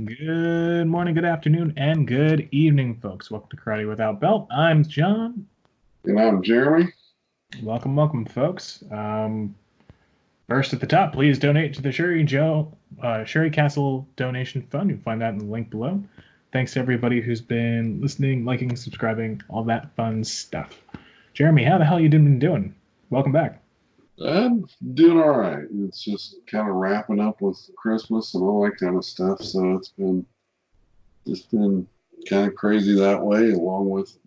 Good morning, good afternoon, and good evening, folks. Welcome to Karate Without Belt. I'm John. And I'm Jeremy. Welcome, folks. First at the top, please donate to the Sherry Castle donation fund. You'll find that in the link below. Thanks to everybody who's been listening, liking, subscribing, all that fun stuff. Jeremy, how the hell you been doing? Welcome back. I'm doing all right. It's just kind of wrapping up with Christmas and all that kind of stuff. So it's been kind of crazy that way, along with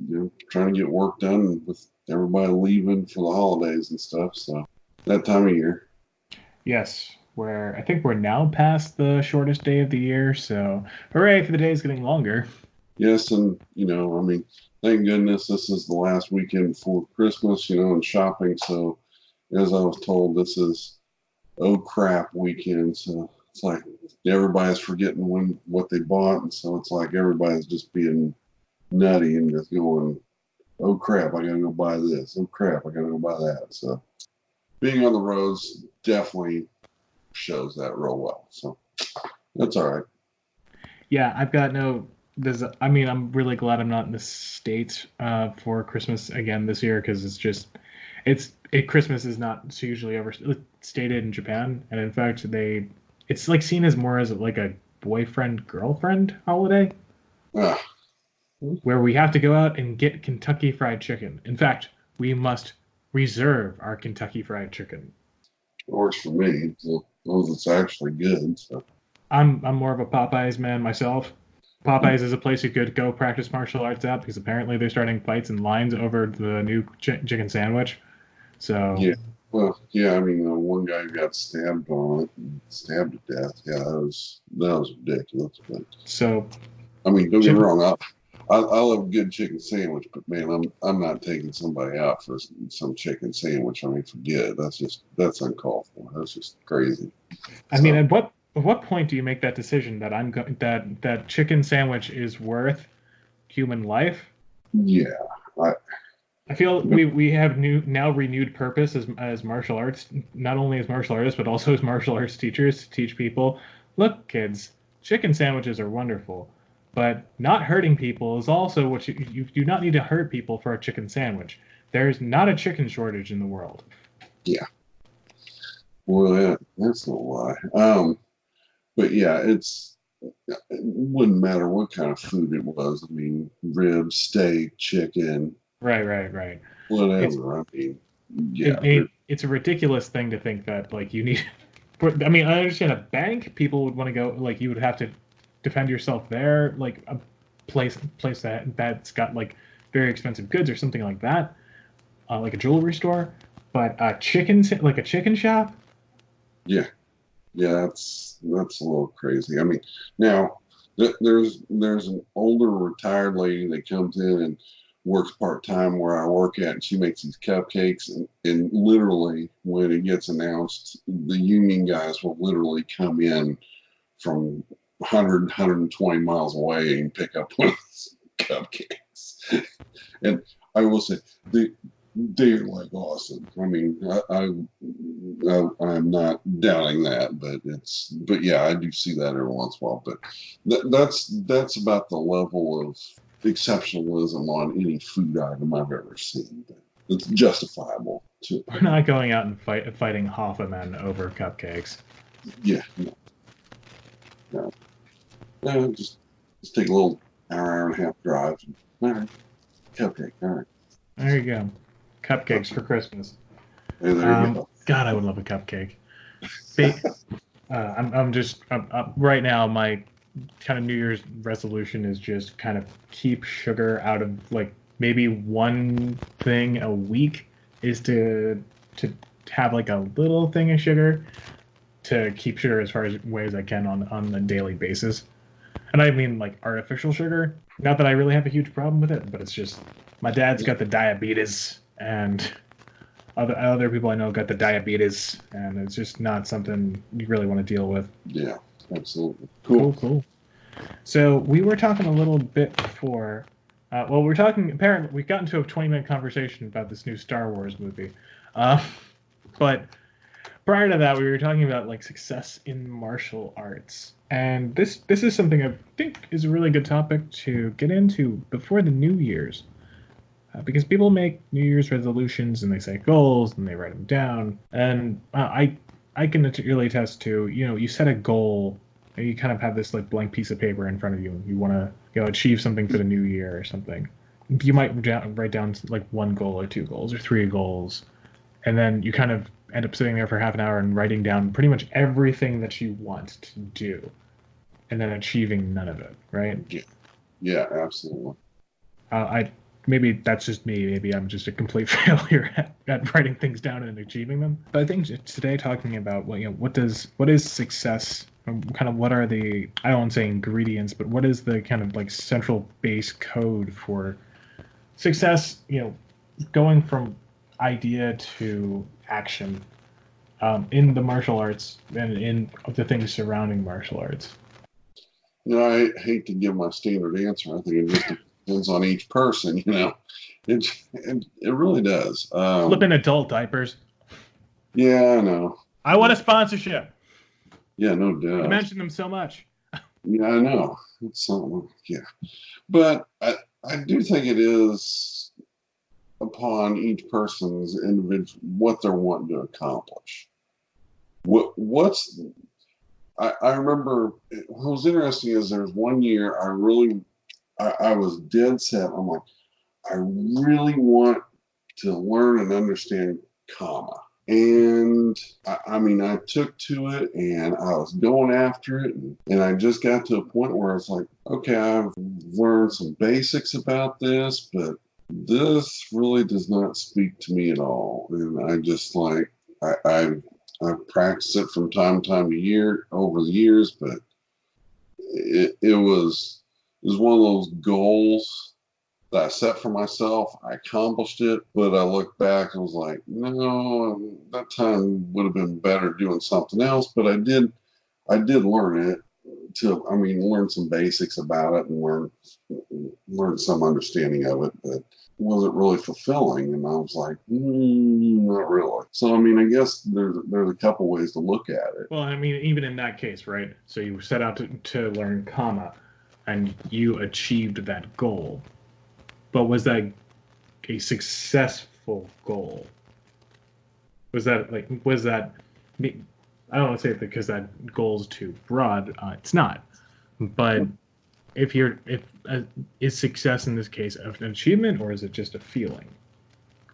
trying to get work done with everybody leaving for the holidays and stuff. So that time of year. Yes, I think we're now past the shortest day of the year, so hooray for the days getting longer. Yes, and thank goodness this is the last weekend before Christmas, and shopping. So as I was told, this is oh crap weekend. So it's like everybody's forgetting what they bought, and so it's like everybody's just being nutty and just going, oh crap, I gotta go buy this. Oh crap, I gotta go buy that. So being on the roads definitely shows that real well. So that's all right. Yeah, I've got no. I'm really glad I'm not in the States for Christmas again this year because Christmas is not usually overstated in Japan, and in fact it's like seen as more as like a boyfriend girlfriend holiday Ah, where we have to go out and get Kentucky Fried Chicken. In fact, we must reserve our Kentucky Fried Chicken. it works for me. So those it's actually good. So I'm more of a Popeyes man myself. Popeyes is a place you could go practice martial arts at because apparently they're starting fights and lines over the new chicken sandwich. So yeah. Well, yeah, one guy who got stabbed on it, and stabbed to death. Yeah, that was ridiculous. But so don't get me chicken. wrong. I love a good chicken sandwich, but man, I'm not taking somebody out for some chicken sandwich. Forget it. That's uncalled for. That's just crazy. I mean, So at what point do you make that decision that that chicken sandwich is worth human life? yeah, I I feel we have now renewed purpose as martial arts, not only as martial artists but also as martial arts teachers to teach people. Look, kids, chicken sandwiches are wonderful, but not hurting people is also what you do not need to hurt people for a chicken sandwich. There's not a chicken shortage in the world. yeah. Well, that's no lie. But yeah, it wouldn't matter what kind of food it was. Ribs, steak, chicken, Right. It's whatever. Yeah, it's a ridiculous thing to think that like you need. I mean, I understand a bank. People would want to go like you would have to defend yourself there, like a place that's got like very expensive goods or something like that, like a jewelry store. But like a chicken shop. yeah, yeah. That's a little crazy. Now there's an older retired lady that comes in and works part time where I work at, and she makes these cupcakes, and literally when it gets announced, the union guys will literally come in from 120 miles away and pick up one of those cupcakes. And I will say, they're like awesome. I'm not doubting that, but yeah, I do see that every once in a while. But that's about the level of exceptionalism on any food item I've ever seen. But it's justifiable too. We're not going out and fighting Hoffa men over cupcakes. Yeah, no, no. Just take a little hour and a half drive. All right, cupcake. All right. There you go, cupcakes for Christmas. Hey, there you go. God, I would love a cupcake. Right now. My kind of New Year's resolution is just kind of keep sugar out of like maybe one thing a week is to have like a little thing of sugar to keep sugar as far away as I can on a daily basis. And I mean like artificial sugar. Not that I really have a huge problem with it, but it's just my dad's got the diabetes and other people I know got the diabetes, and it's just not something you really want to deal with. Yeah, absolutely. Cool. So we were talking a little bit before. We're talking. Apparently, we got into a 20-minute conversation about this new Star Wars movie, uh, but prior to that, we were talking about like success in martial arts, and this is something I think is a really good topic to get into before the New Year's, because people make New Year's resolutions and they set goals and they write them down, and I can really attest to, you set a goal and you kind of have this like blank piece of paper in front of you. You want to achieve something for the new year or something. You might write down like one goal or two goals or three goals, and then you kind of end up sitting there for half an hour and writing down pretty much everything that you want to do, and then achieving none of it, right? Yeah, yeah, absolutely. I maybe that's just me. Maybe I'm just a complete failure at writing things down and achieving them. But I think today talking about what is success, and kind of what are the, I don't want to say ingredients, but what is the kind of like central base code for success? Going from idea to action, in the martial arts and in the things surrounding martial arts. I hate to give my standard answer. I think it just depends on each person. It really does. Flipping adult diapers. Yeah, I know. I want a sponsorship. Yeah, no doubt. You mentioned them so much. Yeah, I know. It's something. Yeah, but I do think it is upon each person's individual what they're wanting to accomplish. What's I remember what was interesting is there was one year I was dead set. I'm like, I really want to learn and understand comma. And I took to it and I was going after it. And I just got to a point where I was like, okay, I've learned some basics about this, but this really does not speak to me at all. And I just like, I've practiced it from time to year over the years, but it was one of those goals that I set for myself. I accomplished it, but I looked back and was like, no, that time would have been better doing something else. But I did learn it learn some basics about it and learn some understanding of it, but it wasn't really fulfilling. And I was like, not really. So, I guess there's a couple ways to look at it. Well, even in that case, right? So you set out to learn comma and you achieved that goal. But was that a successful goal? Was that, I don't want to say it because that goal is too broad. It's not. But is success in this case an achievement, or is it just a feeling?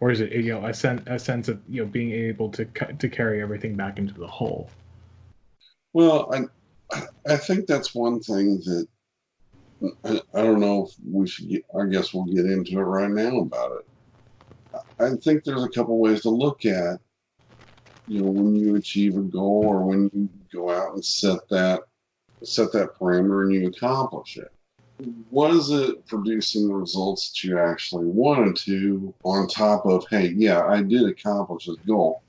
Or is it, a sense of, being able to carry everything back into the whole? Well, I think that's one thing that I don't know if we should I guess we'll get into it right now about it. I think there's a couple ways to look at, when you achieve a goal or when you go out and set that parameter and you accomplish it. Was it producing the results that you actually wanted to, on top of, hey, yeah, I did accomplish this goal?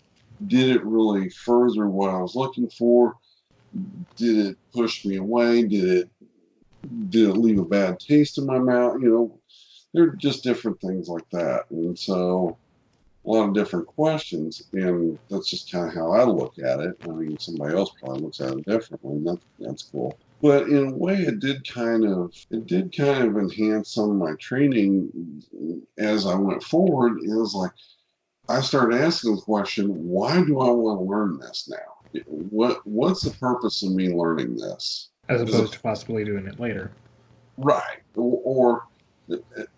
Did it really further what I was looking for? Did it push me away? Did it leave a bad taste in my mouth? There are just different things like that. And so a lot of different questions, and that's just kind of how I look at it. Somebody else probably looks at it differently, and that's cool. But in a way, it did kind of enhance some of my training as I went forward. It was like I started asking the question, why do I want to learn this now? What's the purpose of me learning this? As opposed to possibly doing it later. Right. Or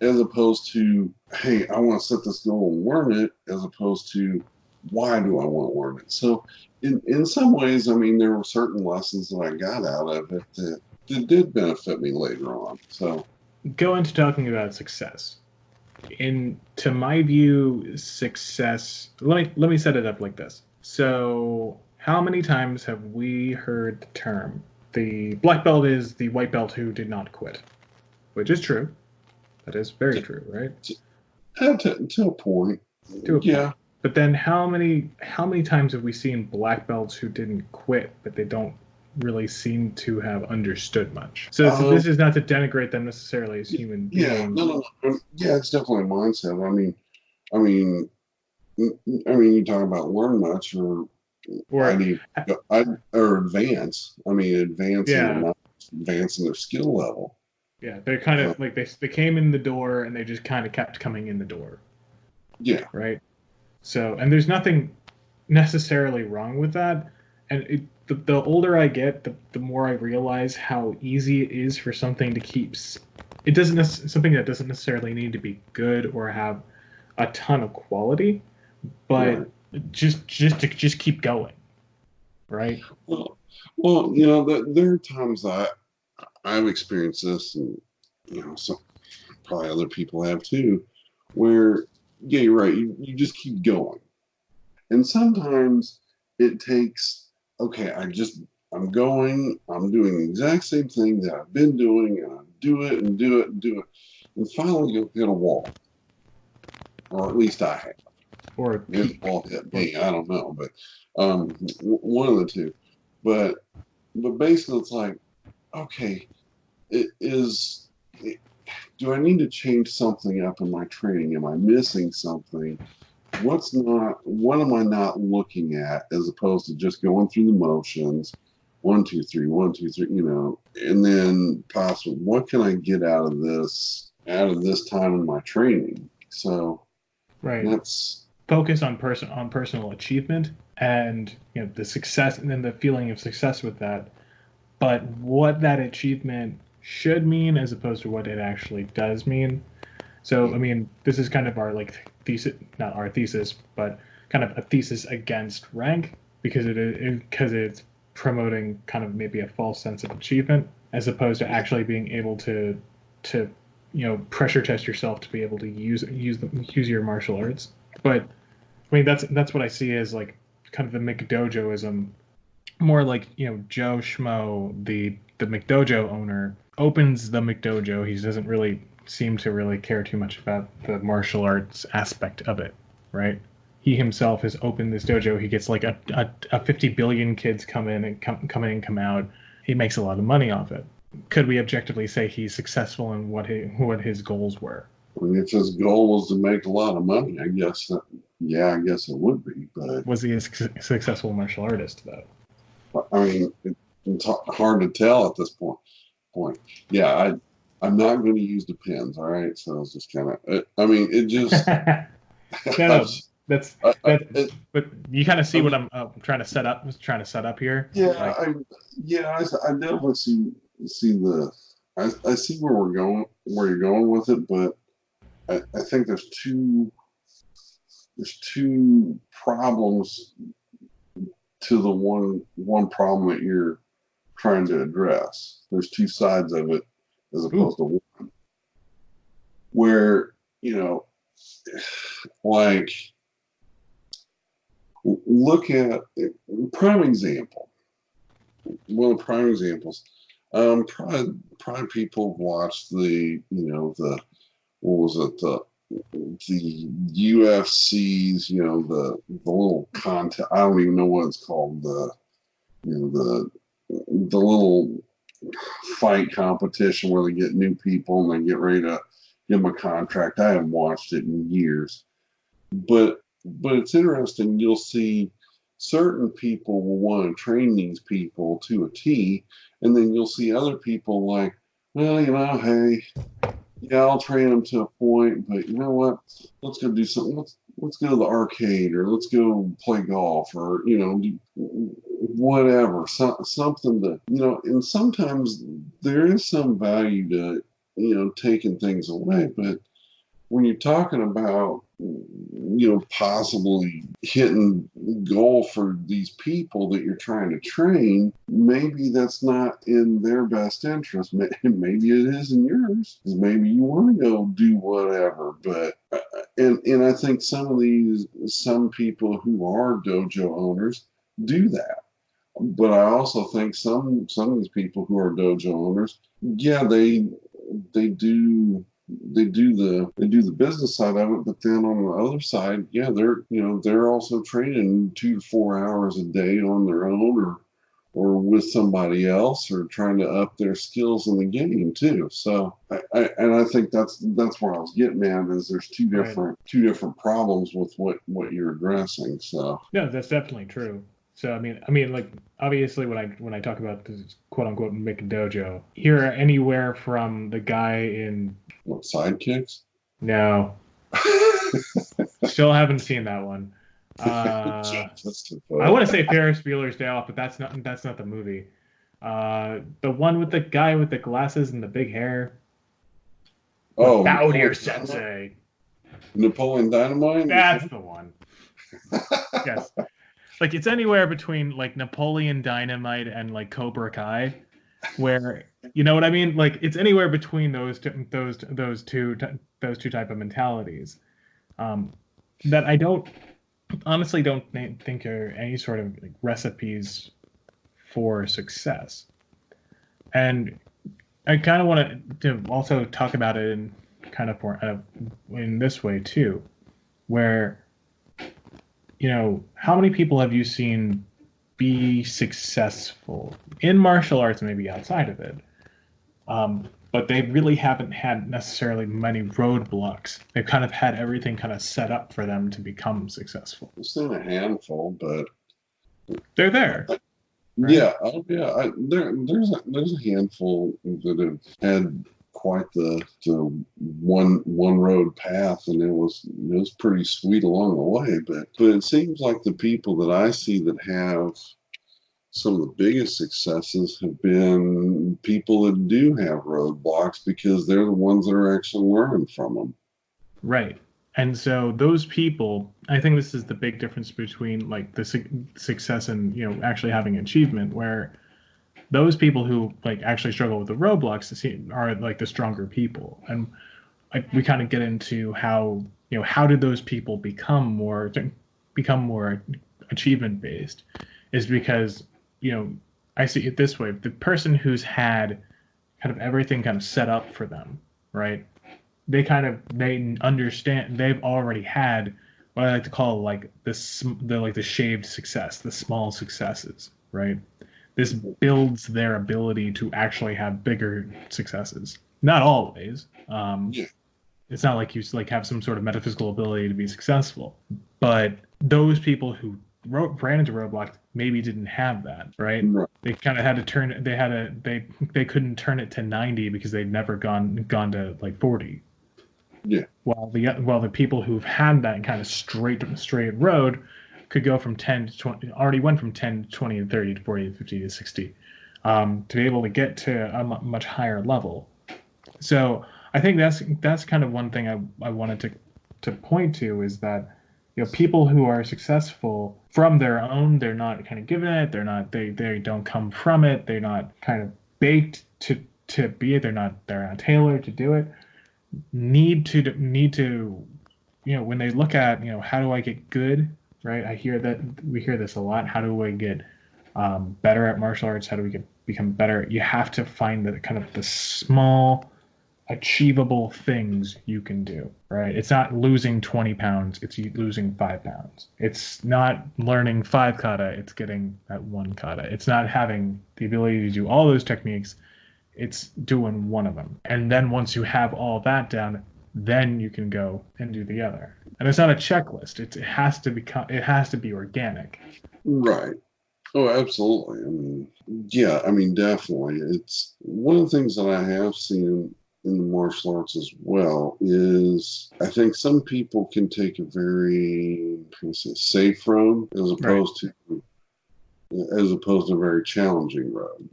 as opposed to, hey, I want to set this goal and learn it, as opposed to, why do I want to learn it? So in some ways, there were certain lessons that I got out of it that did benefit me later on. So go into talking about success. To my view, success, let me set it up like this. So how many times have we heard the term, the black belt is the white belt who did not quit? Which is true. That is very true, right? To a point. Yeah. But then how many times have we seen black belts who didn't quit, but they don't really seem to have understood much? So this is not to denigrate them necessarily as human beings. Yeah, no. Yeah, it's definitely a mindset. You talk about learn much, or I Or need I or advance. I mean, advancing or yeah, not advancing their skill level. yeah, they're kind Uh, of like they came in the door and they just kind of kept coming in the door, yeah. right? So, and there's nothing necessarily wrong with that. And the older I get, the more I realize how easy it is for something to keep. It doesn't something that doesn't necessarily need to be good or have a ton of quality, but Right. just keep going, right? Well, there are times I've experienced this, and some probably other people have too, where yeah, you're right. You just keep going, and sometimes it takes. Okay, I'm going. I'm doing the exact same thing that I've been doing, and I do it and do it and do it, and finally you'll hit a wall, or at least I have. Or a Maybe the peak, wall hit or me. I don't know, but one of the two. But basically, it's like, okay, it is. Do I need to change something up in my training? Am I missing something? What am I not looking at as opposed to just going through the motions? One, two, three, one, two, three, and then possibly what can I get out of this time in my training? So right. that's Focus on personal achievement and the success and then the feeling of success with that, but what that achievement should mean as opposed to what it actually does mean. So, I mean, this is kind of our like thesis, not our thesis, but kind of a thesis against rank because because it's promoting kind of maybe a false sense of achievement as opposed to actually being able to pressure test yourself to be able to use your martial arts. But I mean, that's what I see as like kind of the McDojoism, more like Joe Schmo, the McDojo owner, opens the McDojo. He doesn't really seem to really care too much about the martial arts aspect of it, right? He himself has opened this dojo. He gets like a 50 billion kids come in and come in and come out. He makes a lot of money off it. Could we objectively say he's successful in what his goals were? I mean, if his goal was to make a lot of money, I guess yeah, I guess it would be. But Was he a successful martial artist though? I mean, it's hard to tell at this point. Yeah, I'm not going to use the pins. All right, so it's just kind of. I mean, it just. No, I, no, that's I, that. But you kind of see I what mean, I'm trying to set up here. yeah, Like, I definitely see I see where you're going with it, but I think there's two problems to the one problem that you're trying to address. There's two sides of it as ooh, opposed to one. Where, like, look at prime example. One of the prime examples. Probably people have watched what was it, the UFC's, the little contest. I don't even know what it's called. The little fight competition where they get new people and they get ready to give them a contract. I haven't watched it in years, but it's interesting. You'll see certain people will want to train these people to a T, and then you'll see other people like, well, hey, yeah, I'll train them to a point, but you know what? Let's go do something. Let's go to the arcade, or let's go play golf, or whatever. Something to And sometimes there is some value to taking things away, but when you're talking about possibly hitting goal for these people that you're trying to train, maybe that's not in their best interest. Maybe it is in yours, because maybe you want to go do whatever. But and I think some people who are dojo owners do that. But I also think some of these people who are dojo owners, yeah, they do the business side of it, but then on the other side, yeah, they're also training 2 to 4 hours a day on their own or with somebody else or trying to up their skills in the game too. So I think that's where I was getting at is there's right? two different problems with what you're addressing. So No, that's definitely true. So I mean, like obviously when I talk about this quote unquote make a dojo, here anywhere from the guy in What, sidekicks? no, still haven't seen that one. Just to I put. want to say Ferris Bueller's Day Off, but that's not the movie. The one with the guy with the glasses and the big hair. What Oh, bow to your Napoleon Dynamite. sensei? Napoleon Dynamite. That's the one. Yes. Like it's anywhere between like Napoleon Dynamite and like Cobra Kai, where you know what I mean. Like it's anywhere between those two type of mentalities. Um, that I don't honestly don't think are any sort of like recipes for success. And I kind of want to also talk about it in kind of more in this way too, where how many people have you seen be successful in martial arts, maybe outside of it? But they really haven't had necessarily many roadblocks. They've kind of had everything kind of set up for them to become successful. I've seen a handful, but They're there, right? yeah, yeah. There's a handful that have had quite the one road path, and it was pretty sweet along the way. But it seems like the people that I see that have some of the biggest successes have been people that do have roadblocks because they're the ones that are actually learning from them. Right. And so those people, I think this is the big difference between like the success and actually having achievement, where those people who like actually struggle with the roadblocks are like the stronger people. And like we kind of get into how did those people become more achievement based, is because I see it this way: the person who's had kind of everything kind of set up for them, right? They understand they've already had what I like to call like the shaved success, the small successes, right? This builds their ability to actually have bigger successes. Not always. Yeah, It's not like you like have some sort of metaphysical ability to be successful, but those people who ran into roadblocks maybe didn't have that, right? right. They kind of had to turn. They couldn't turn it to 90 because they'd never gone to like 40. Yeah, While the people who've had that kind of straight road could go from 10 to 20, already went from 10 to 20 to 30 to 40 to 50 to 60, to be able to get to a much higher level. So I think that's kind of one thing I wanted to point to, is that people who are successful from their own, they're not kind of given it, they don't come from it, they're not kind of baked to be it, they're not tailored to do it, need to when they look at how do I get good, right? We hear this a lot. How do I get better at martial arts? How do we become better? You have to find the kind of the small achievable things you can do, right? It's not losing 20 pounds, it's losing 5 pounds. It's not learning five kata, it's getting that one kata. It's not having the ability to do all those techniques, it's doing one of them. And then once you have all that down, then you can go and do the other. And it's not a checklist. It has to be organic. Right. Oh, absolutely. Yeah, definitely. It's one of the things that I have seen in the martial arts as well is I think some people can take a very safe road Right. as opposed to a very challenging road.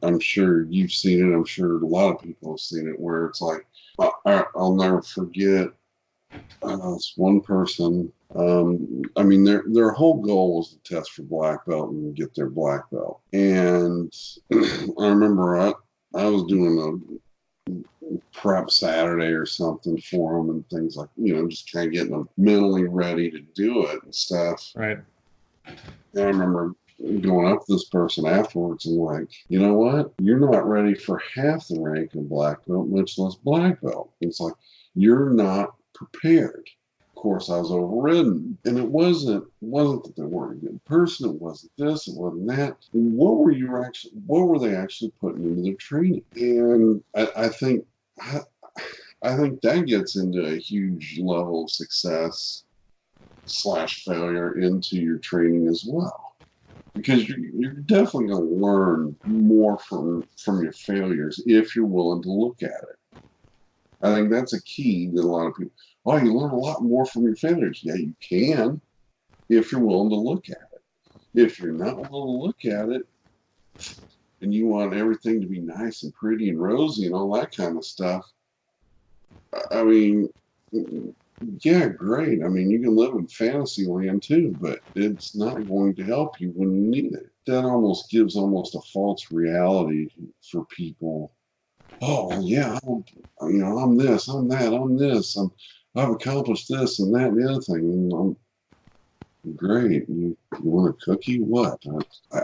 I'm sure you've seen it. I'm sure a lot of people have seen it where it's like I'll never forget this one person. Their whole goal was to test for black belt and get their black belt. And I remember I was doing a prep Saturday or something for them and things like, just kind of getting them mentally ready to do it and stuff. Right. And I remember going up to this person afterwards and like, you know what? You're not ready for half the rank of black belt, much less black belt. It's like, you're not prepared. Of course, I was overridden, and it wasn't that they weren't a good person. It wasn't this. It wasn't that. What were they actually putting into their training? And I think that gets into a huge level of success / failure into your training as well. because you're definitely going to learn more from your failures if you're willing to look at it. I think that's a key that a lot of people. Oh, you learn a lot more from your failures. Yeah, you can if you're willing to look at it. If you're not willing to look at it, and you want everything to be nice and pretty and rosy and all that kind of stuff, I mean, yeah, great. I mean, you can live in fantasy land too, but it's not going to help you when you need it. That almost gives almost a false reality for people. Oh, well, yeah, I'm this, I'm that, I'm this, I've accomplished this and that and the other thing. And I'm great. You want a cookie? What?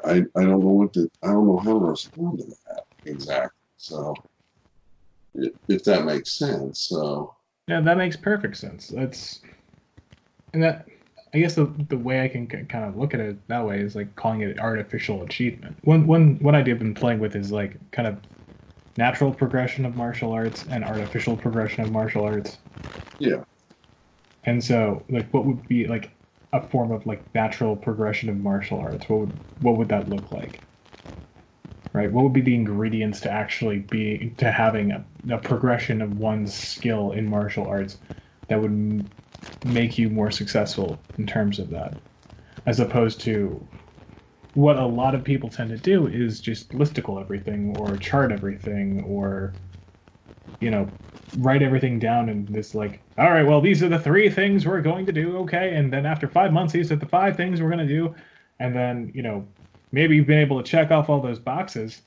I don't know I don't know how to respond to that exactly. So, if that makes sense. So, Yeah, that makes perfect sense. And that, I guess the way I can kind of look at it that way is like calling it artificial achievement. One idea I've been playing with is like kind of natural progression of martial arts and artificial progression of martial arts. yeah. And so, like, what would be like a form of like natural progression of martial arts? What would that look like? Right? What would be the ingredients to actually be to having a progression of one's skill in martial arts that would make you more successful in terms of that, as opposed to what a lot of people tend to do is just listicle everything or chart everything or write everything down in this like, all right, well, these are the three things we're going to do, okay, and then after 5 months, these are the five things we're going to do, and then maybe you've been able to check off all those boxes,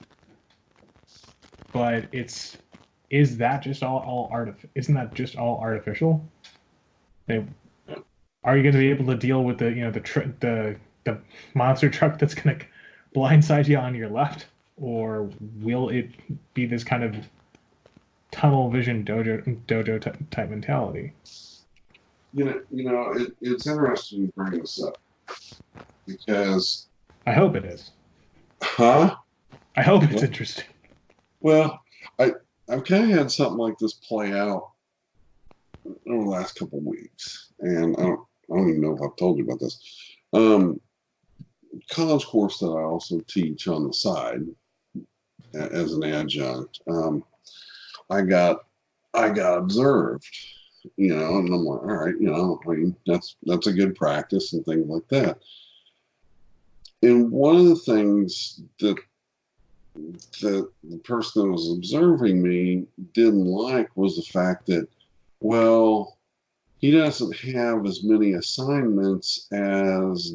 but is that just all isn't that just all artificial? They, are you going to be able to deal with the monster truck that's going to blindside you on your left, or will it be this kind of tunnel vision dojo type mentality? It's interesting you bring this up because, I hope it is. huh? I hope it's Well, interesting. well, I've kind of had something like this play out over the last couple of weeks, and I don't even know if I've told you about this. Um, College course that I also teach on the side as an adjunct. I got I got observed, and I'm like, all right, I mean, that's a good practice and things like that. And one of the things that the person that was observing me didn't like was the fact that, well, he doesn't have as many assignments as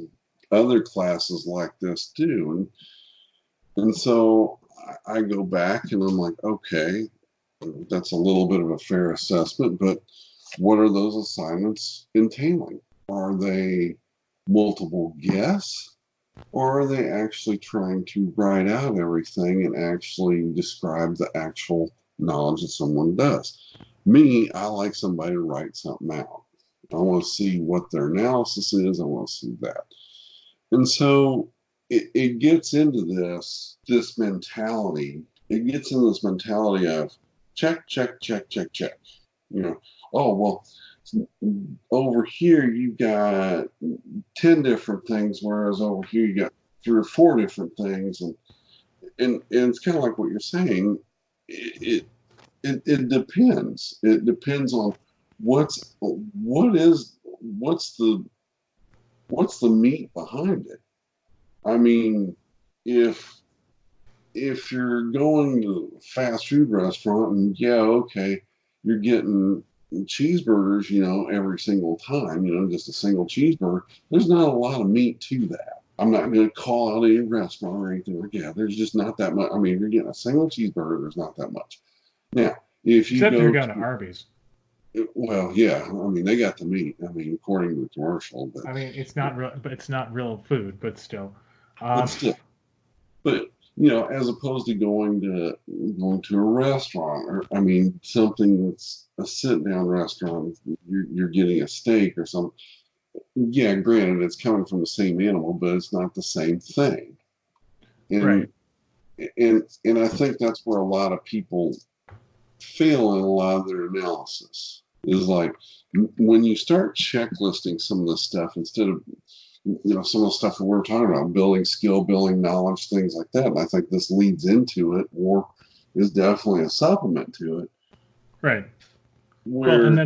other classes like this do. And so I go back and I'm like, okay, that's a little bit of a fair assessment, but what are those assignments entailing? Are they multiple guess, or are they actually trying to write out everything and actually describe the actual knowledge that someone does? Me, I like somebody to write something out. I want to see what their analysis is. I want to see that. And so it gets into this mentality. It gets into this mentality of check, check, check, check, check. You know, oh well, over here you got 10 different things, whereas over here you got 3 or 4 different things, and it's kind of like what you're saying. It depends. It depends on what is what's the meat behind it. I mean, if you're going to a fast food restaurant and yeah, okay, you're getting cheeseburgers, every single time, just a single cheeseburger, there's not a lot of meat to that. I'm not going to call out any restaurant or anything like that. There's just not that much. I mean, if you're getting a single cheeseburger, there's not that much. Now, if you Except if you're go going to to, Arby's. well, yeah, I mean, they got the meat. I mean, according to the commercial, I mean, it's not real, but it's not real food, but still. but still, but as opposed to going to a restaurant, or I mean something that's a sit down restaurant, you're getting a steak or something. Yeah, granted, it's coming from the same animal, but it's not the same thing. And Right. and I think that's where a lot of people fail in a lot of their analysis. Is like when you start checklisting some of this stuff instead of some of the stuff that we were talking about, building skill, building knowledge, things like that. And I think this leads into it, or is definitely a supplement to it. Right. Well, Where, and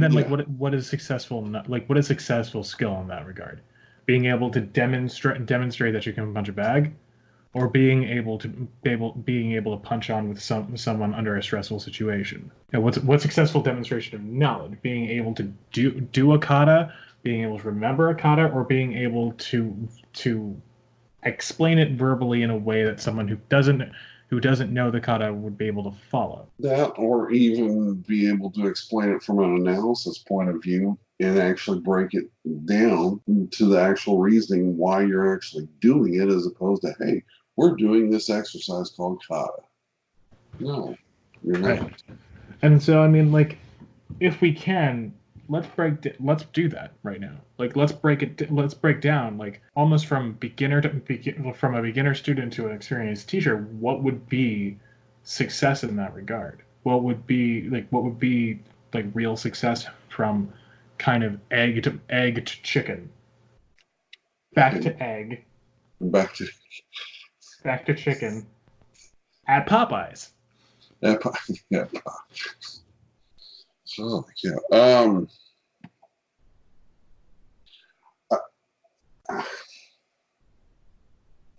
then like yeah, what is successful like what is successful skill in that regard? Being able to demonstrate that you can punch a bag, or being able to punch on with someone under a stressful situation. And what's successful demonstration of knowledge? Being able to do a kata, being able to remember a kata, or being able to explain it verbally in a way that someone who doesn't know the kata would be able to follow. that, or even be able to explain it from an analysis point of view and actually break it down to the actual reasoning why you're actually doing it, as opposed to, hey, we're doing this exercise called kata. No, you're Right. not. And so I mean like if we can, let's do that right now. Like let's break down like almost from from a beginner student to an experienced teacher, what would be success in that regard? What would be like real success from kind of egg to chicken, back Okay, to egg, back to back to chicken at Popeyes. that. Yeah. So yeah. I,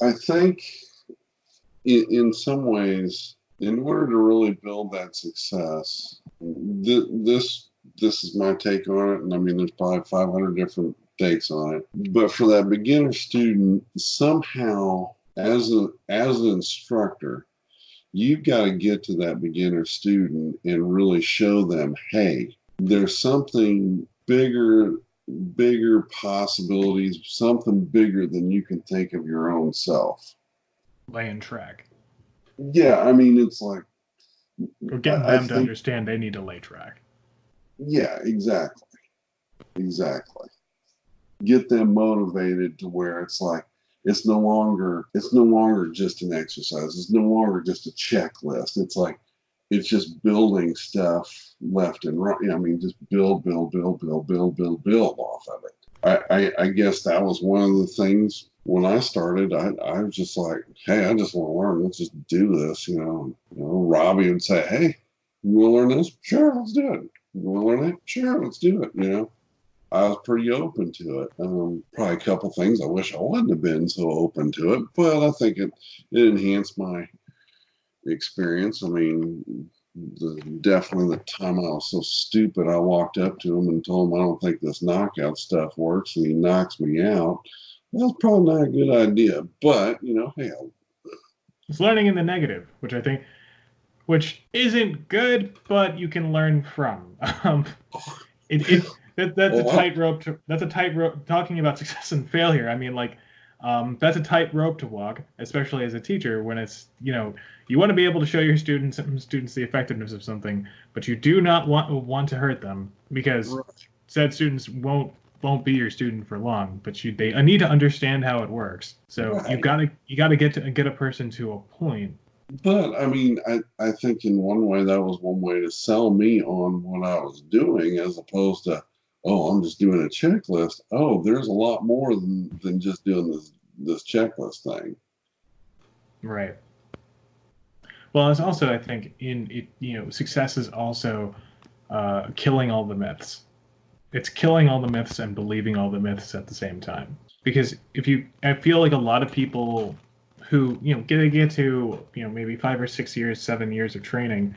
I think in some ways, in order to really build that success, this is my take on it, and I mean, there's probably 500 different takes on it. But for that beginner student, somehow, as an instructor, you've got to get to that beginner student and really show them, hey, there's something bigger possibilities, something bigger than you can think of your own self. Laying track. Yeah, I mean, it's like, Or getting I them to think, understand they need to lay track. yeah, exactly. Get them motivated to where it's like, it's no longer just an exercise. It's no longer just a checklist. It's like, it's just building stuff left and right. I mean, just build off of it. I guess that was one of the things when I started. I was just like, hey, I just want to learn. Let's just do this. Robbie would say, hey, you want to learn this? Sure, let's do it. You want to learn that? Sure, let's do it. I was pretty open to it. Probably a couple things I wish I wouldn't have been so open to it, but I think it enhanced my experience. I mean, definitely the time I was so stupid, I walked up to him and told him I don't think this knockout stuff works, and he knocks me out. That's probably not a good idea, but hey, It's learning in the negative, which isn't good, but you can learn from. That's a well, tightrope. That's a tightrope. Talking about success and failure, I mean, like, that's a tightrope to walk, especially as a teacher. When it's you want to be able to show your students the effectiveness of something, but you do not want to hurt them because said students won't be your student for long. But they need to understand how it works. So right. you gotta get a person to a point. But I mean, I think in one way that was one way to sell me on what I was doing, as opposed to, oh, I'm just doing a checklist. Oh, there's a lot more than just doing this checklist thing. Right. Well, it's also, I think, in it, success is also killing all the myths. It's killing all the myths and believing all the myths at the same time. Because I feel like a lot of people who, get to, maybe 5 or 6 years, 7 years of training,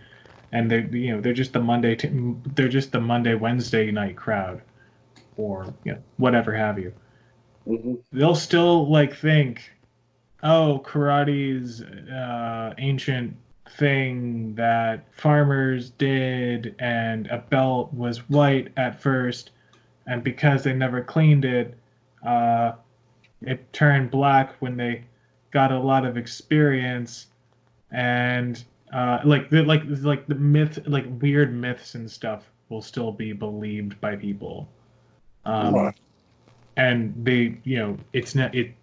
and they're just the Monday, Wednesday night crowd, or whatever have you. Mm-hmm. They'll still like think, oh, karate's ancient thing that farmers did, and a belt was white at first, and because they never cleaned it, uh, it turned black when they got a lot of experience, and the myth, like weird myths and stuff, will still be believed by people. Um, Right. and it's not it.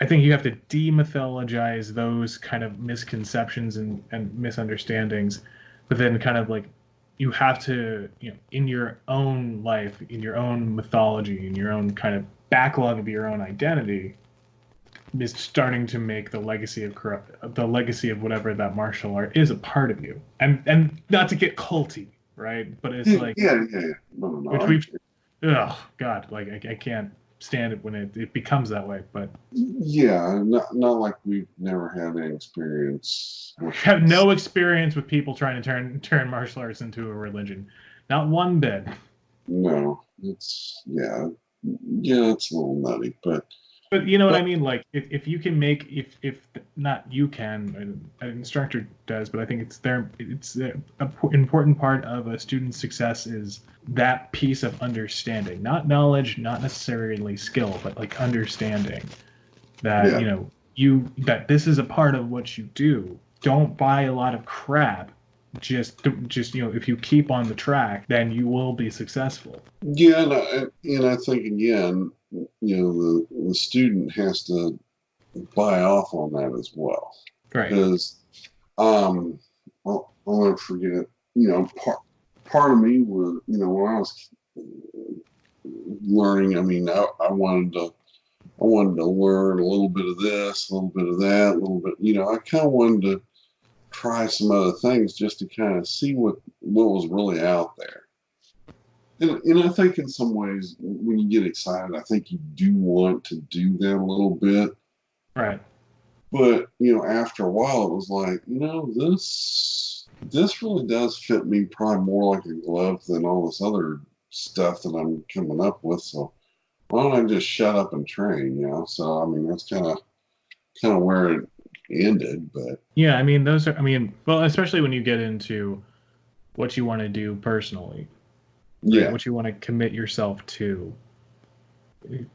I think you have to demythologize those kind of misconceptions and misunderstandings, but then kind of like you have to, in your own life, in your own mythology, in your own kind of backlog of your own identity is starting to make the legacy of whatever that martial art is a part of you. And not to get culty, right? But it's like, yeah. No, which we've, oh God, like I can't stand it when it becomes that way. But yeah, not like we've never had any experience. we have no experience with people trying to turn martial arts into a religion, not one bit. No, it's it's a little nutty, but you know what I mean? Like if you can make if not you can, an instructor does, but I think it's an important part of a student's success is that piece of understanding, not knowledge, not necessarily skill, but like understanding that that this is a part of what you do. Don't buy a lot of crap. Just if you keep on the track, then you will be successful. Yeah, and I think again, the student has to buy off on that as well, right? Because I'll never forget. Part of me was when I was learning. I mean, I wanted to learn a little bit of this, a little bit of that, a little bit. I kind of wanted to try some other things just to kind of see what was really out there. And I think in some ways, when you get excited, I think you do want to do that a little bit. Right. But, after a while, it was like, this really does fit me probably more like a glove than all this other stuff that I'm coming up with. So why don't I just shut up and train, So, I mean, that's kind of where it ended. But yeah, well, especially when you get into what you want to do personally. Right? What you want to commit yourself to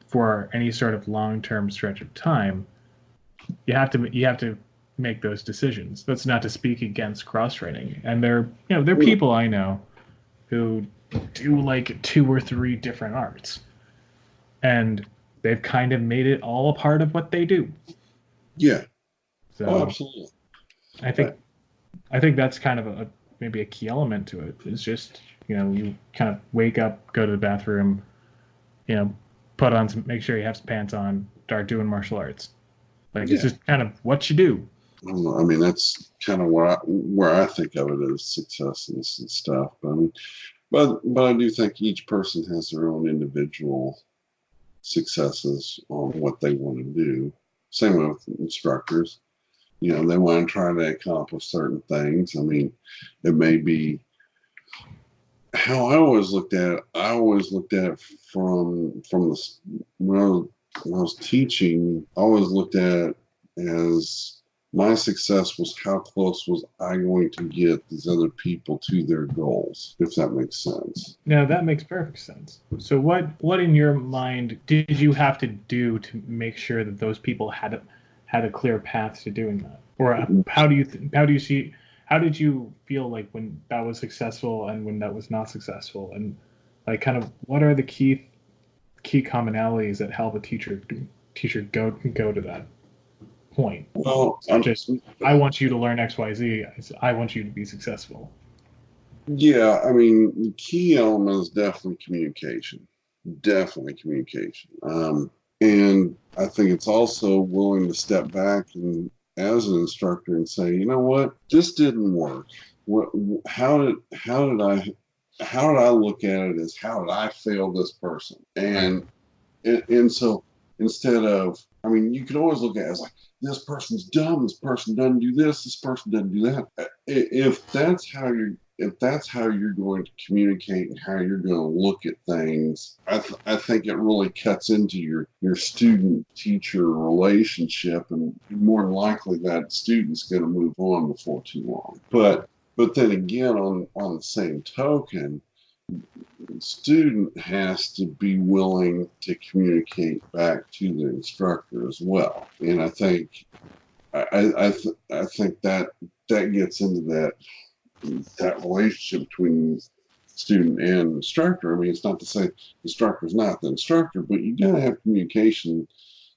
for any sort of long-term stretch of time, you have to make those decisions. That's not to speak against cross-training. And there are people I know who do like 2 or 3 different arts, and they've kind of made it all a part of what they do. Yeah. So absolutely. I think that's kind of maybe a key element to it. It's just you kind of wake up, go to the bathroom, put on make sure you have some pants on, start doing martial arts. Like it's just kind of what you do. I mean, that's kind of where I think of it as successes and stuff. But I mean, but I do think each person has their own individual successes on what they want to do. Same with instructors. They want to try to accomplish certain things. I mean, it may be how I always looked at it. I always looked at it from the when I was teaching. I always looked at it as my success was how close was I going to get these other people to their goals, if that makes sense. No, that makes perfect sense. So what in your mind did you have to do to make sure that those people had a clear path to doing that? Or how did you feel like when that was successful and when that was not successful? And like kind of what are the key commonalities that help a teacher go to that point? Well, I want you to learn XYZ. I want you to be successful. Yeah, I mean, the key element is definitely communication. Definitely communication. And I think it's also willing to step back and as an instructor and say, you know what, this didn't work. How did I look at it as how did I fail this person? And so instead of, I mean, you can always look at it as like, this person's dumb, this person doesn't do this person doesn't do that. If that's how you're going to communicate and how you're going to look at things, I think it really cuts into your student-teacher relationship, and more than likely that student's going to move on before too long. But then again, on the same token, the student has to be willing to communicate back to the instructor as well. And I think I think that gets into that relationship between student and instructor. I mean, it's not to say the instructor's not the instructor, but you gotta have communication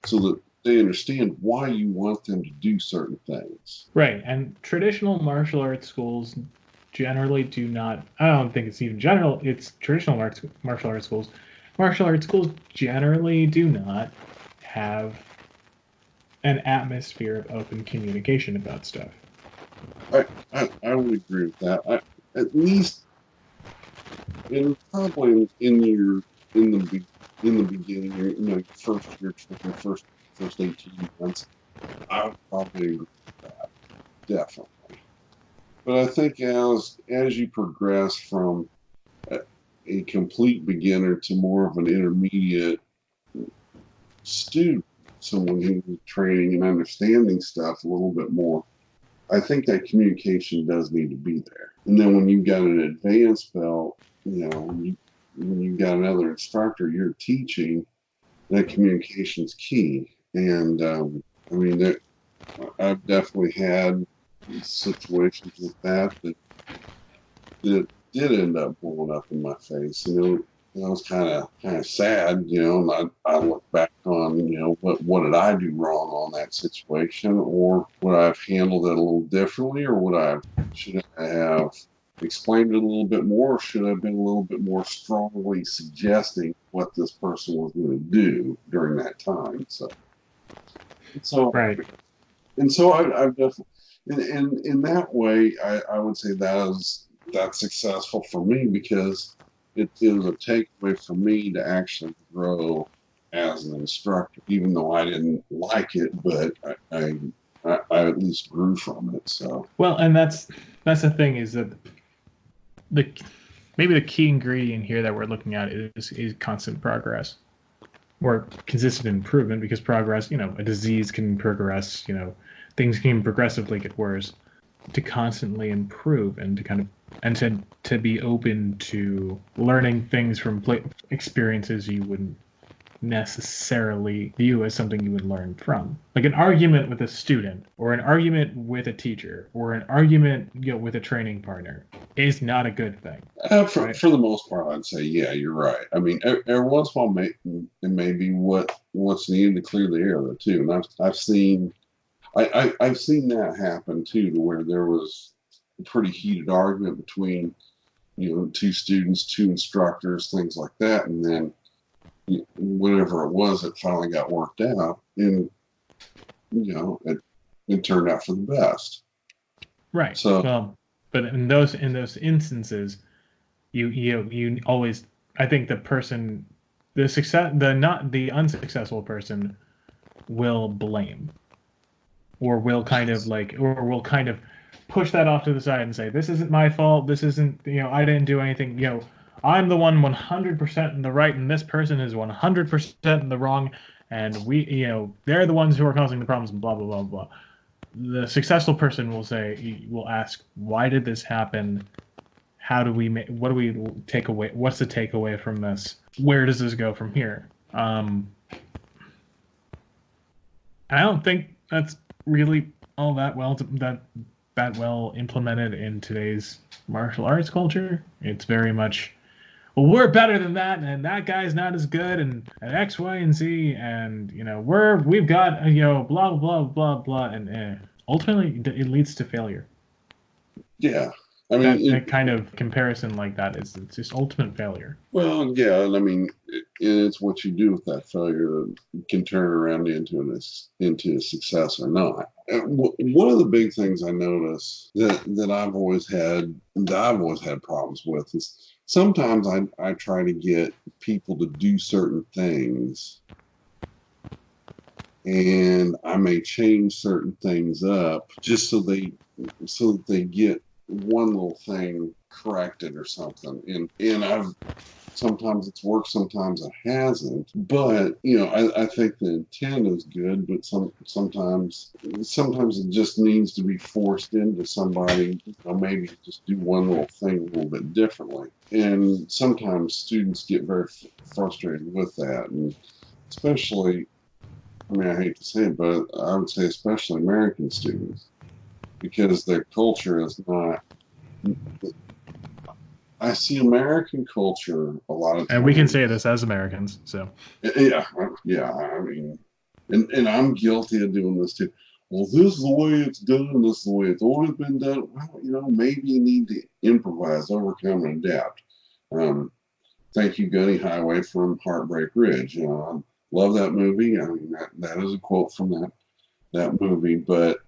so that they understand why you want them to do certain things. Right. And traditional martial arts schools generally do not, I don't think it's even general, it's traditional martial arts schools martial arts schools generally do not have an atmosphere of open communication about stuff. I would agree with that. At least probably in the in the beginning, your, your first year, your first 18 months, I would probably agree with that, definitely. But I think as you progress from a complete beginner to more of an intermediate student, someone who's training and understanding stuff a little bit more, I think that communication does need to be there. And then when you've got an advanced belt, when you've got another instructor you're teaching, that communication's key. And I mean, I've definitely had situations with that did end up blowing up in my face. It was kind of sad, and I look back on, what did I do wrong on that situation, or would I have handled it a little differently, or should I have explained it a little bit more, or should I have been a little bit more strongly suggesting what this person was going to do during that time? So Right. and so I've definitely, in that way, I would say that's successful for me because it was a takeaway for me to actually grow as an instructor, even though I didn't like it, but I at least grew from it. So Well, and that's the thing is that the maybe the key ingredient here that we're looking at is constant progress or consistent improvement, because progress, a disease can progress, things can progressively get worse. To constantly improve and to kind of and to be open to learning things from experiences you wouldn't necessarily view as something you would learn from. Like an argument with a student or an argument with a teacher or an argument, with a training partner is not a good thing. right? For the most part, I'd say, yeah, you're right. I mean, every once in a while, it may be what's needed to clear the air, though, too. And I've seen I've seen that happen too, to where there was a pretty heated argument between, two students, two instructors, things like that, and then whatever it was, it finally got worked out, and it turned out for the best. Right. So, Well, but in those instances, you always, I think the unsuccessful person will blame, or will kind of push that off to the side and say, this isn't my fault, this isn't, I didn't do anything, I'm the one 100% in the right and this person is 100% in the wrong, and they're the ones who are causing the problems, blah blah blah blah. The successful person will ask, why did this happen? How do we what do we take away? What's the takeaway from this? Where does this go from here? I don't think that's really all that well implemented in today's martial arts culture. It's very much, well, we're better than that, and that guy's not as good, and X, Y, and Z, and we've got blah blah blah blah, and ultimately it leads to failure. yeah. I mean, That kind of comparison like that is it's just ultimate failure. well, yeah, and I mean, it's what you do with that failure that can turn around into a success or not. One of the big things I notice that I've always had problems with is sometimes I try to get people to do certain things, and I may change certain things up just so that they get one little thing corrected or something. And I've sometimes it's worked, sometimes it hasn't. But I think the intent is good, but sometimes it just needs to be forced into somebody. Maybe just do one little thing a little bit differently. And sometimes students get very frustrated with that, and especially, I mean, I hate to say it, but I would say especially American students, because their culture is not. I see American culture a lot of times. And we can say this as Americans, so. Yeah. I mean, and I'm guilty of doing this too. Well, this is the way it's done. This is the way it's always been done. Well, maybe you need to improvise, overcome, and adapt. Thank You Gunny Highway from Heartbreak Ridge. I love that movie. I mean, that is a quote from that movie. But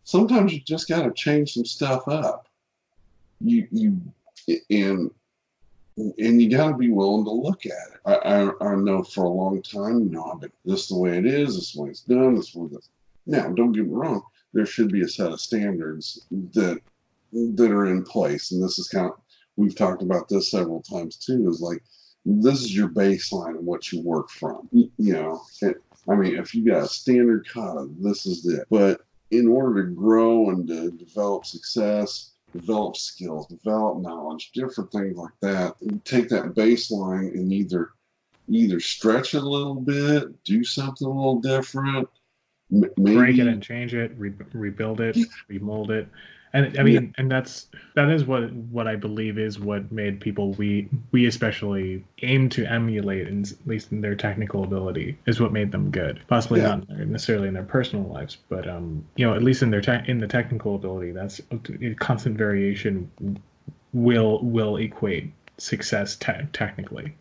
sometimes you just got to change some stuff up. You and and you got to be willing to look at it. I know for a long time, I've been this is the way it is, this is the way it's done, this is the way it's. Now, don't get me wrong. There should be a set of standards that are in place, and this is kind of we've talked about this several times too. Is like this is your baseline of what you work from. I mean, if you got a standard kata, this is it. But in order to grow and to develop success, develop skills, develop knowledge, different things like that, and take that baseline and either stretch it a little bit, do something a little different, maybe break it and change it, rebuild it, remold it. And I mean, and that is what I believe is what made people we especially aim to emulate, at least in their technical ability, is what made them good. Possibly not necessarily in their personal lives, but at least in in the technical ability, that's constant variation will equate success technically.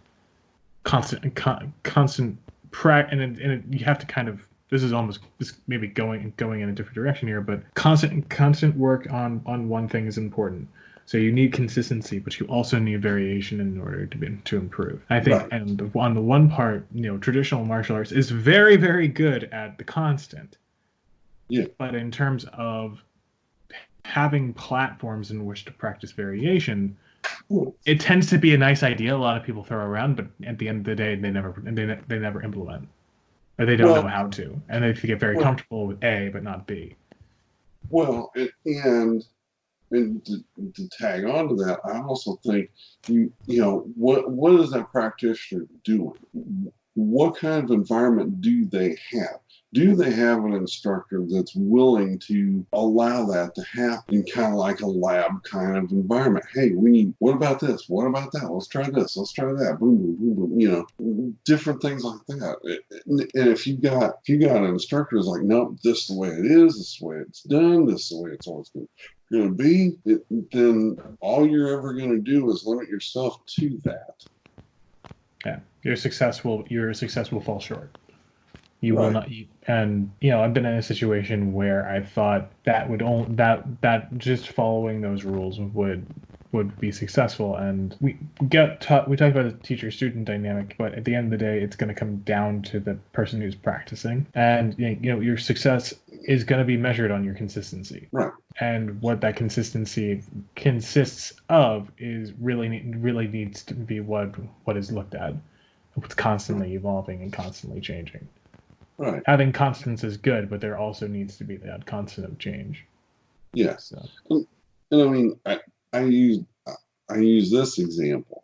Constant and you have to kind of, this is maybe going in a different direction here, but constant work on one thing is important. So you need consistency, but you also need variation in order to improve. I think, right. And on the one part, traditional martial arts is very, very good at the constant. Yeah. But in terms of having platforms in which to practice variation, it tends to be a nice idea a lot of people throw around, but at the end of the day, they never implement. Or they don't know how to, and they get very comfortable with A, but not B. Well, and to tag on to that, I also think what is that practitioner doing? What kind of environment do they have? Do they have an instructor that's willing to allow that to happen in kind of like a lab kind of environment? Hey, what about this? What about that? Let's try this. Let's try that. Boom, boom, boom, boom. Different things like that. And if you got an instructor who's like, nope, this is the way it is. This is the way it's done. This is the way it's always going to be. Then all you're ever going to do is limit yourself to that. Yeah, your success will fall short. You will not. And I've been in a situation where I thought that just following those rules would be successful, and we talked about the teacher-student dynamic, but at the end of the day, it's going to come down to the person who's practicing, and your success is going to be measured on your consistency. Right. And what that consistency consists of is really needs to be what is looked at. It's constantly evolving and constantly changing. Right. Having constants is good, but there also needs to be that constant of change. Yes. So. And I mean, I use this example,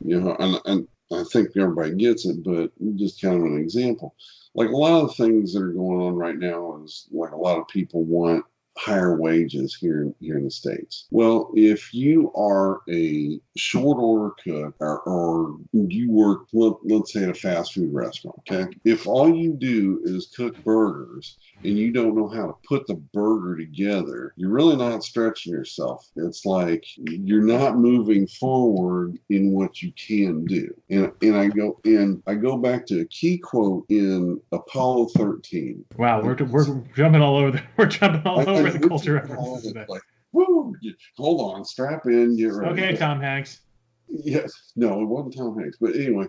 and I think everybody gets it, but just kind of an example. Like a lot of things that are going on right now is like a lot of people want higher wages here in the States. Well, if you are a short order cook or you work, let's say, at a fast food restaurant, okay? If all you do is cook burgers and you don't know how to put the burger together, you're really not stretching yourself. It's like you're not moving forward in what you can do. And I go back to a key quote in Apollo 13. Wow, we're jumping all over the culture references today. Like, woo! Hold on, strap in, get ready. Okay, Tom Hanks. Yes, no, it wasn't Tom Hanks, but anyway,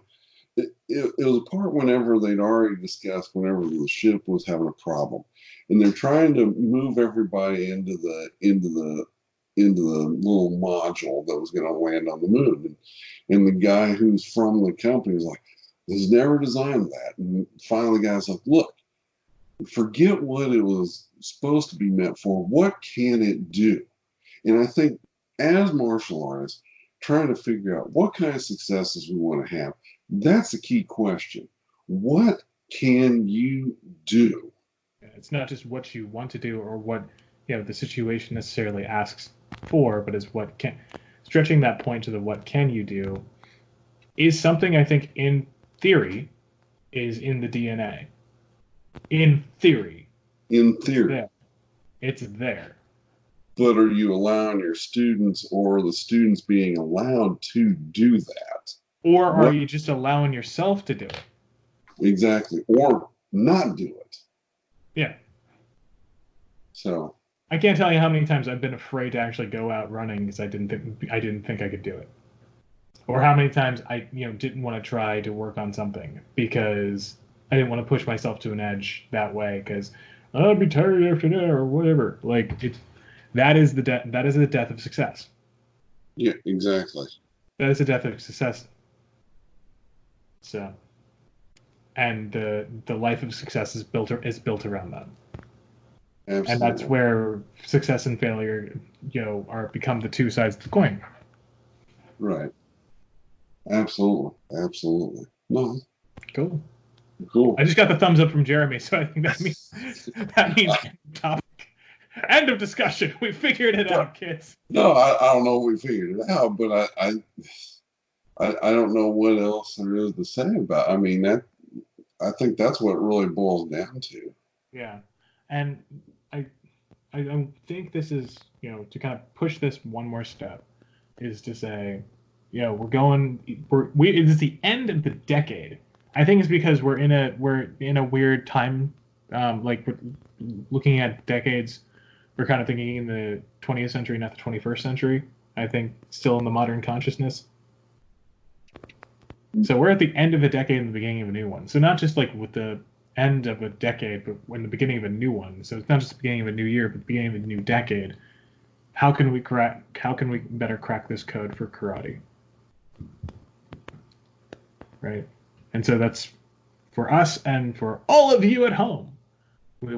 it was a part whenever they'd already discussed whenever the ship was having a problem, and they're trying to move everybody into the little module that was going to land on the moon, and the guy who's from the company was like, "Was never designed that," and finally, the guy's like, "Look. Forget what it was supposed to be meant for. What can it do?" And I think as martial artists, trying to figure out what kind of successes we want to have, that's the key question. What can you do? It's not just what you want to do or what the situation necessarily asks for, but is what can. Stretching that point to the what can you do is something I think in theory is in the DNA. In theory. In theory. It's there. but are you allowing your students or the students being allowed to do that? Or are What you just allowing yourself to do it? exactly? Or not do it? Yeah. So, I can't tell you how many times I've been afraid to actually go out running because I didn't think I could do it. Or how many times I didn't want to try to work on something because I didn't want to push myself to an edge that way because I'd be tired after that or whatever. Like that is the death of success. yeah, exactly. That is the death of success. So, and the life of success is built around that. And that's Absolutely. where success and failure, are become the two sides of the coin. Right. Absolutely. Absolutely. No, Cool. cool. I just got the thumbs up from Jeremy, so I think that means topic. End of discussion. We figured it out, kids. No, I don't know if we figured it out, but I don't know what else there is to say about. I mean, that I think that's what it really boils down to. Yeah, and I I think this is to kind of push this one more step is to say, it is the end of the decade. I think it's because we're in a weird time, like we're looking at decades. We're kind of thinking in the 20th century, not the 21st century. I think still in the modern consciousness. So we're at the end of a decade and the beginning of a new one. So not just like with the end of a decade, but when the beginning of a new one. So it's not just the beginning of a new year, but the beginning of a new decade. How can we better crack this code for karate? Right? And so that's for us and for all of you at home. We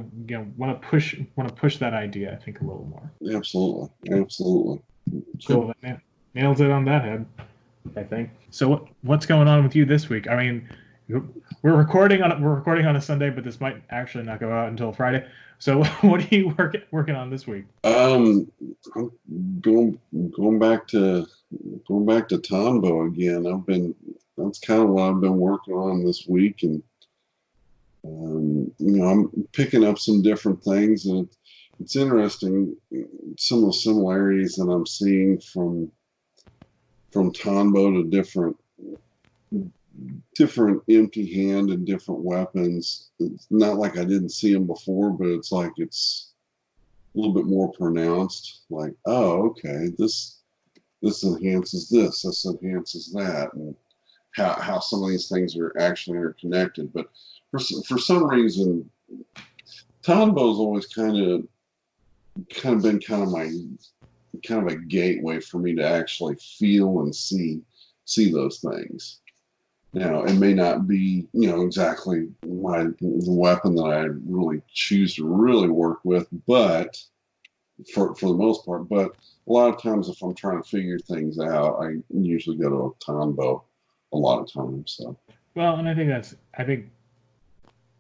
want to push that idea, I think, a little more. Absolutely. Absolutely. Cool. That nails it on that head, I think. So what's going on with you this week? I mean, we're recording on a Sunday, but this might actually not go out until Friday. So what are you working on this week? I'm going back to Tombow again. That's kind of what I've been working on this week, and I'm picking up some different things, and it's interesting some of the similarities that I'm seeing from Tombow to different empty hand and different weapons. It's not like I didn't see them before, but it's like it's a little bit more pronounced. Like, oh, okay, this enhances this enhances that, and how some of these things are actually interconnected. But for some reason, Tombow's always kind of been kind of a gateway for me to actually feel and see those things. Now, it may not be, exactly the weapon that I really choose to really work with, but for the most part. But a lot of times, if I'm trying to figure things out, I usually go to a Tombow a lot of times. So. Well, and I think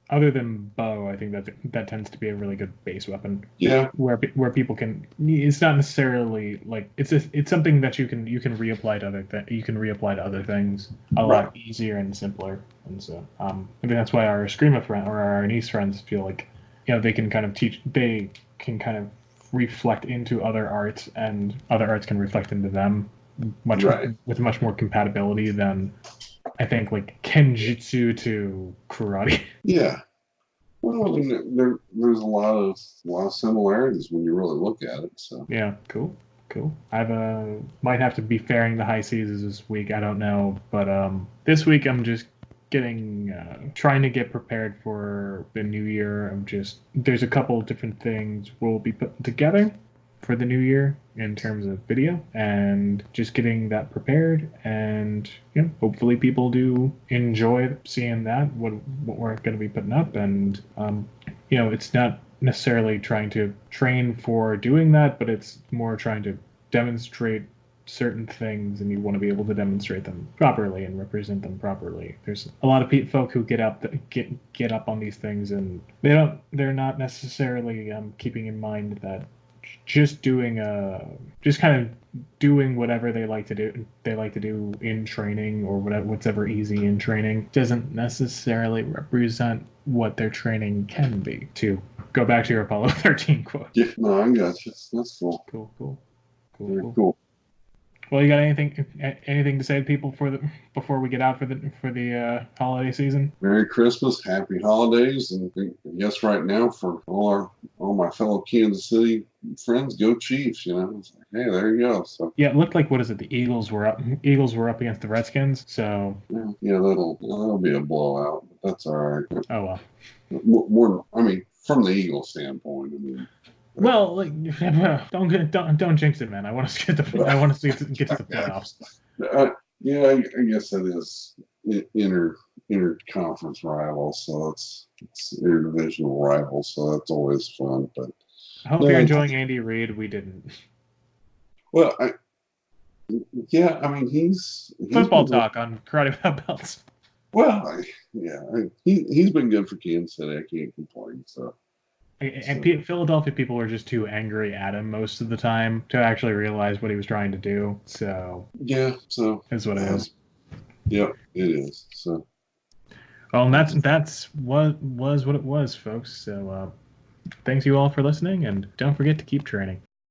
other than bow, I think that tends to be a really good base weapon. Yeah. Where people can, it's not necessarily like it's something that you can reapply to other things a lot easier and simpler. And so I think that's why our Eskrima friend or our Anise friends feel like they can kind of reflect into other arts, and other arts can reflect into them with much more compatibility than I think like kenjutsu to karate. Yeah. Well, I mean, there's a lot of similarities when you really look at it. So. Yeah. Cool. I've might have to be faring the high seas this week. I don't know, but this week I'm just trying to get prepared for the new year. There's a couple of different things we'll be putting together for the new year in terms of video, and just getting that prepared, and hopefully people do enjoy seeing that what we're going to be putting up. And it's not necessarily trying to train for doing that, but it's more trying to demonstrate certain things, and you want to be able to demonstrate them properly and represent them properly. There's a lot of folk who get up on these things, and they're not necessarily keeping in mind that just kind of doing whatever they like to do in training, or whatever easy in training, doesn't necessarily represent what their training can be to go back to your Apollo 13 quote. Yeah, no, I got you. That's cool. Cool. Very cool. Well, you got anything to say to people before we get out for the holiday season? Merry Christmas, Happy Holidays, and I guess right now for all my fellow Kansas City friends, go Chiefs. You know, it's like, hey, there you go. So Yeah, it looked like what is it? The Eagles were up. Eagles were up against the Redskins. So yeah, that'll be a blowout, but that's all right. oh well. More, I mean, from the Eagles standpoint, I mean. Well, like, don't jinx it, man. I want to get to get to the playoffs. Yeah, I guess that is inter conference rivals, so it's interdivisional rivals, so that's always fun. But I hope you're enjoying Andy Reid. We didn't. Well, yeah, I mean he's football talk on Karate Without Belts. Well, he's been good for Kansas City. I can't complain. And Philadelphia people were just too angry at him most of the time to actually realize what he was trying to do. So yeah, so is what it is. Yep, it is. So well, and that's what it was, folks. So thanks you all for listening, and don't forget to keep training.